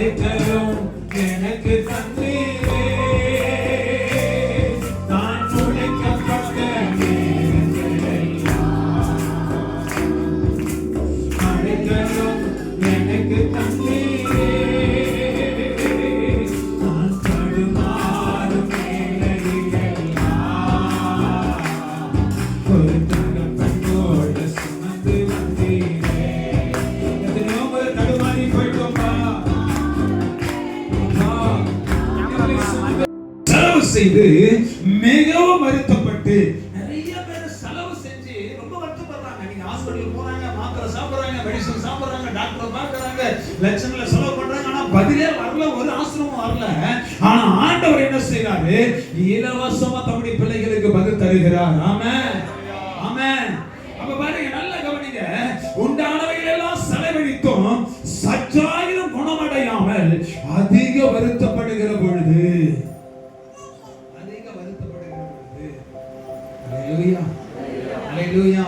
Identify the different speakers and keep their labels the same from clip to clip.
Speaker 1: அடைக்கலம் எனக்கு தந்தீரே. நான் உழைக்கப்பட்ட அடைக்கலம் எனக்கு தந்தீரே. நான் தடுமாறும் வேளையிலெல்லாம் ஒரு தகப்பனோடு சுமந்து வந்தீரே. எத்தனையோ முறை தடுமாறி போயிட்டோம்பா. செலவு செய்து மிகவும் வருத்தப்பட்டு நிறைய பேர் செலவு செஞ்சு ரொம்ப வருத்தப்படுறாங்க. நீங்க ஹாஸ்பிடல் போறாங்க, மாத்திரை சாப்பிடுறாங்க, மெடிசன் சாப்பிடுறாங்க, டாக்டர் பார்க்கறாங்க, லட்சங்களை செலவு பண்றாங்க. ஆனா பதிலே வரல, ஒரு ஆசிரமம் வரல. ஆனா ஆண்டவர் என்ன செய்றாரு? இலவசமா தம்முடைய பிள்ளைகளுக்கு பதில் தருகிறார். ஆமென், ஆமென். அப்ப பாருங்க, நல்ல கவனிங்க. உண்டானவைகள் எல்லாம் செலவழித்தும் சற்றாயிரம் குணமடையாமல் அதிக வருத்தப்படுகிற பொழுது, ஹalleluya, ஹalleluya.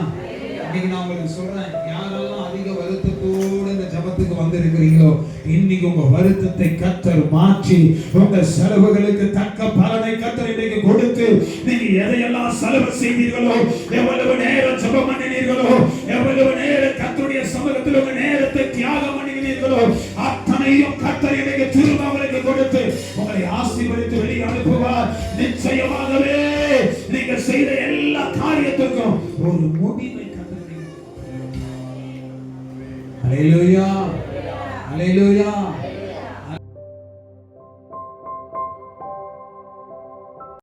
Speaker 1: இன்னைக்கு நான் உங்களுக்கு சொல்றேன், யாரெல்லாம் அதிக வருத்தத்தோடு இந்த ஜெபத்துக்கு வந்திருக்கிறீங்களோ, இன்னைக்கு உங்க வருத்தத்தை கர்த்தர் மாற்றி உங்க செலவுகளுக்கு தக்க பலனை கர்த்தர் இன்னைக்கு கொடுத்து, நீங்க எதையெல்லாம் செலவு செய்தீர்களோ, எவ்வளவு நேரம் ஜெபம் பண்ணினீர்களோ, எவ்வளவு நேரம் கர்த்தருடைய சமூகத்தில் உங்க நேரத்தை தியாகம் பண்ணினீர்களோ, அத்தனையும் கர்த்தர் இன்னைக்கு திரும்ப உங்களுக்கு கொடுத்து உங்களை ஆசீர்வதித்து வெளியே அனுப்புவார். நிச்சயமாகவே நீங்க செய்த எல்லா காரியத்துக்கும் ஒரு முடிவை கர்த்தர். ஹalleluya, ஹalleluya.